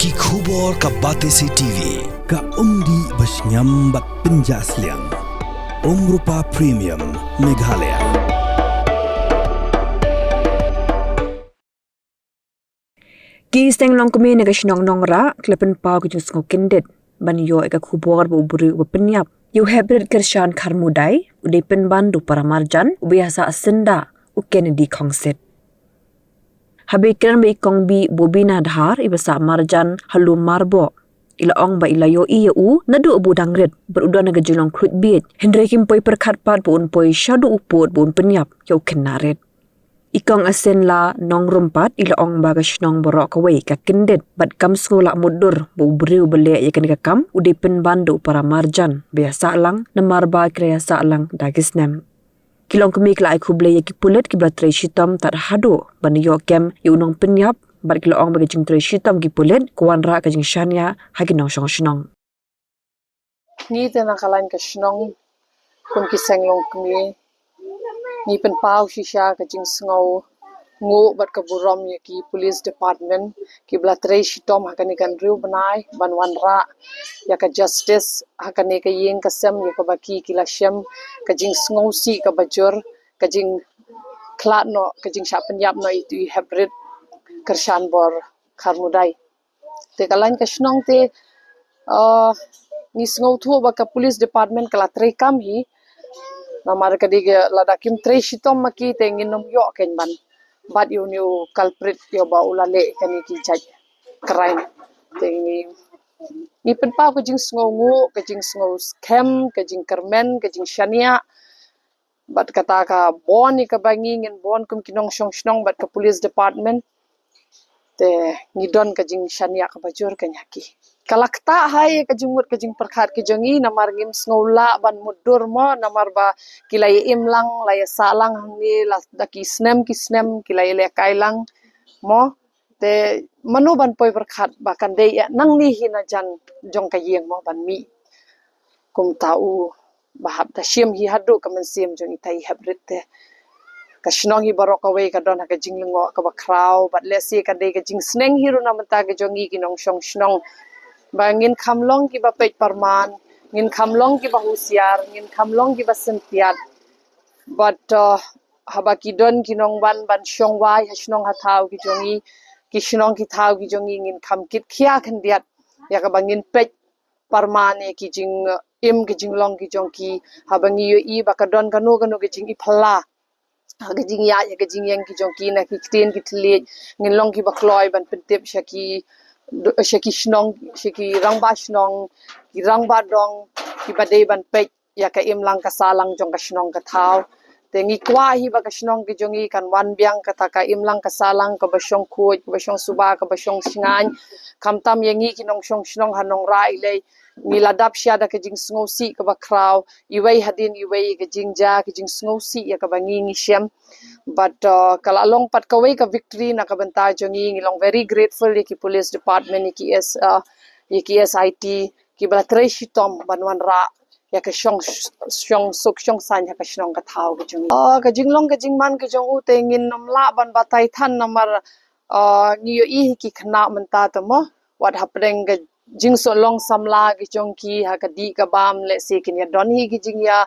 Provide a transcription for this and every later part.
Ki khubor ka Batesi TV. Ka undi basnyambat penjaslian. Rupa Premium Meghalaya. Ki steng long kami naga shnong nong ra klepen pau ki jus ngokindet ban yo eka khubor bu buri bu penyap yo hybrid kershan karmudai udepen bandu para marjan ubiasa asenda u Kennedy Kongset habikran be kong bi bobina dhar ibasa marjan halu marbo ila ong ba ila yo iya u nadu bu dangret berudan naga julong krut bit hendrei kim poi perkhat pat bu un poi shadu uput bu un penyap yo kenaret Ikong asen la nong rumpat ila ong bagas nong borok kawai ka kendet bat kam sekolah mudur bu beriu bele ya kan kam udepen bandu para marjan biasa lang namar ba kreya sa lang dagisnem kilong kemi kla aku bele ya ki pulet ki blatre shitam tar hado ban yo kem yu nong penyap bat kila ong baga jing tre shitam ki pulet kuan ra ka jing shania hagi nong shong shnong ni te na kalain ka shnong kun ki senglong kemi ni pen pau shisha ka jing sngo ngo bat ka burom ye ki police department ki blatre shitom hakani kan riu banai banwan ra ya ka justice hakani ka yeng ka sem ye ka baki ki la shem ka jing sngo si ka bajur ka jing klat no ka jing sha penyap no itu hybrid kershan bor kharmudai te kalain ka shnong te ni sngo thu ba ka police department kala tre kam hi namar kadige ladakim tre shitom maki tengin nom yo ken ban but you new culprit yo ba ulale kani ki jaj crime tengi ni pen pa ko jing sngongu ka jing sngo scam ka jing kermen ka jing shania bat kata ka bon ni ka bangi ngin bon kum kinong shong shnong bat ka police department te ngidon ka jing shania ka bajur ka nyaki kalakta hai ka jingmut ka jing perkhat ki jongi namar ngim snola ban mudur mo namar ba kilai imlang laya salang ni la daki snem kilai le kailang mo te manu ban poi perkhat ba kan dei nang ni hina jan jong ka yeng mo ban mi kum tau bahap ta shim hi hadu ka men sim jong itai hybrid te ka shnong hi barok away ka don ka jing lingo ka ba kraw bat le si ka dei ka jing sneng hiru na mata ka jongi ki nong shong shnong bangin kamlong ki ba pej parman ngin kamlong ki ba husiar ngin kamlong ki ba sentiat but habaki don ki nong ban shong wai hashnong hathau ki jongi ki shnong ki thau ki jongi ngin kam kit khia khandiat ya ka bangin pej parman e ki jing im ki jing long ki jongki habangi yo I ba ka don kanu ki jing I phla ha ki jing ya ki jing yang ki jongki na ki tin ki thli ngin long ki ba kloi ban pentep shaki shaki rangba shnong ki rangba dong ki badai ban pej ya ka imlang ka salang jong ka shnong ka thau te ngi kwa hi ba ka shnong ki jongi kan wan byang ka ta ka imlang ka salang ka ba shong khuj ka ba shong suba ka ba shong singan kamtam yengi ki nong shong shnong hanong rai le ni ladap sha da ka jing sngo si ka ba kraw iwei hadin iwei ka jing ja ki jing sngo si ya ka ba ngi shem but kala long pat ka wei ka victory na ka banta jongi ngilong very grateful ki police department ki SIT ki bala tre shitom banwan ra ya ka shong san ya ka shnong ka thau ka jongi ka jinglong ka jingman ka jong u te ngin nom la ban batai than namar ni yo I ki khna manta to mo what happening ka jing so long samla ki jongki ha ka di ka bam le se kin ya don hi ki jing ya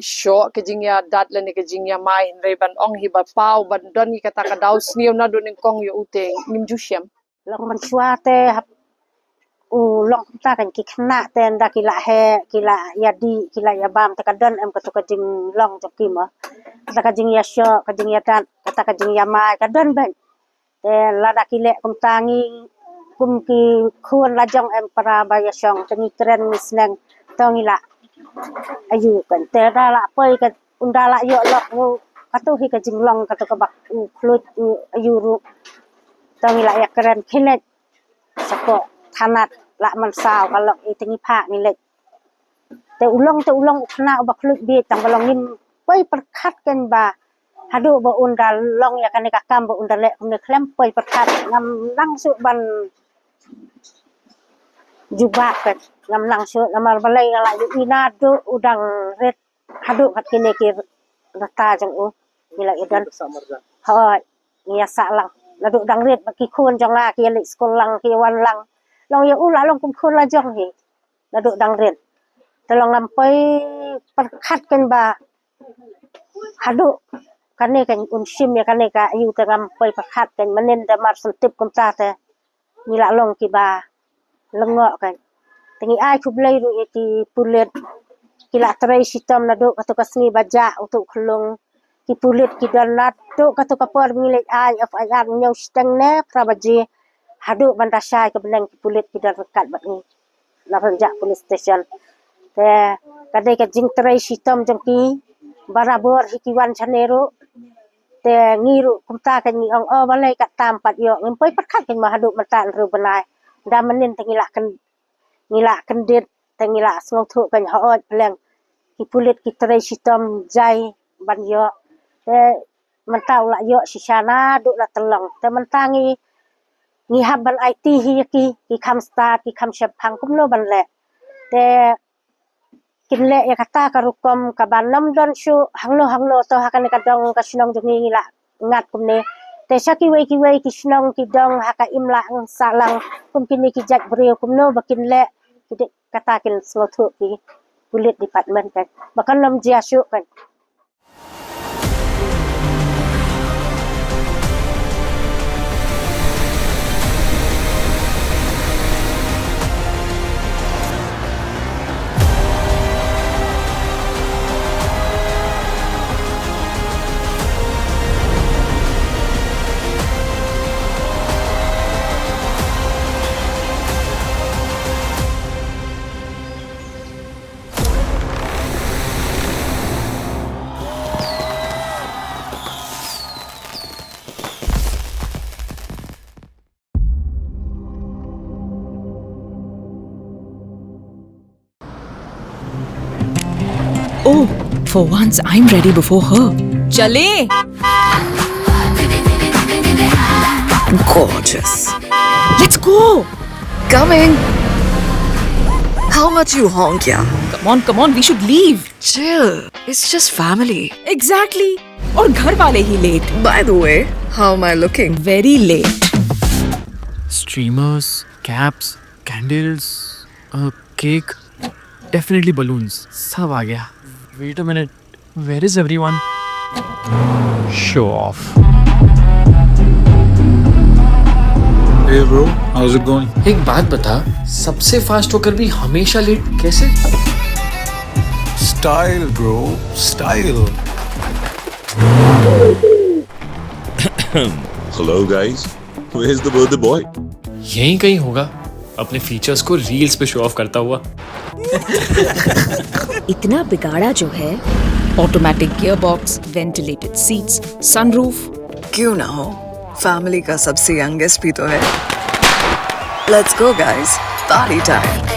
sho ke jing ya dat le ne ke jing ya mai re ban ong hi ba pau ban don hi kata ka daw sniu na do ning kong yo ute nim ju shem long man chua te long ta kan ki khna te nda ki la he ki la ya di ki la ya bam ta ka don em ka to ka jing long to ki ma ta ka jing ya sho ka jing ya tan ta ka jing ya mai ka don ben te la da ki le kum tangi kum ki khun la jong em para ba ya shong tangi tren misneng tongi la ayu kan te da la poi ka unda la yo lok mu katu hi ka jinglong katu ka bak flut ayu ru tongi la ya keren khilet sako thanat la man saw ka lok I tingi phak ni le te ulong khna ba flut bi tang balong nim poi perkhat ken ba hadu ba unda long ya kan ka kam ba unda le kum ne klem poi perkhat ngam lang su ban juga kan ngam lang su namal balai la ina do udang red hadu kat kene ki rata jong u mila idan hoi ni sa lang Laduk dang ret baki khun jong la ki alik sekolah ki wan lang. Long ya ula long kum khun la jong hi. Laduk dang ret. Tolong lampai perkat kan ba. Haduk kane kan unsim ya kane ka ayu te lampai perkat kan menen da mar sentip kum ta te. Nila long ki ba lengok kan. Tengi ai ku blai ru ki pulet kila terai sitam laduk katu kasni baja untuk kelung ki pulit ki donat tu katu kapor milik ai of ayat nyau steng ne prabaji haduk bandasai ke benang ki pulit ki dan rekat bat ni la ranjak police station te kadai ka jing terai sitam jengki barabor hikiwan chanero te ngiru kumta kan ni ong o balai kat tam pat yo ngempoi patkat kan ma haduk matan ru benai da menin tengilak kan dit tengilak ngau thu kan haot peleng ki pulit ki terai sitam jai ban yo te mentau la yo sisana duk la telong te mentangi ngi haban IT hi ki kam start ki kam shapang kumno ban le te kinle ya kata karukom ka banam don shu hangno to hakan ka dong ka snong jung ngi la ngat kumne te saki wei ki snong ki dong haka imla ang salang kum kini ki jak brio kumno bakin le ki kata kin slotu ki kulit department kan bakan lam jia shu kan. Oh, for once I'm ready before her. Chale! Gorgeous. Let's go! Coming. How much you honk, yeah? Come on, we should leave. Chill. It's just family. Exactly. और घर वाले ही late. By the way, how am I looking? Very late. Streamers, caps, candles, cake, definitely balloons. सब आ गया. Wait a minute. Where is everyone? Show off. Hey bro, how's it going? एक बात बता, सबसे फास्ट होकर भी हमेशा लेट कैसे? Style bro, style. Hello guys, where's the birthday boy? यहीं कहीं होगा, अपने फीचर्स को रील्स पे शो ऑफ करता हुआ. इतना बिगाड़ा जो है. Automatic gearbox, ventilated seats, sunroof. क्यों ना हो? फैमिली का सबसे यंगेस्ट भी तो है. Let's go guys, party time.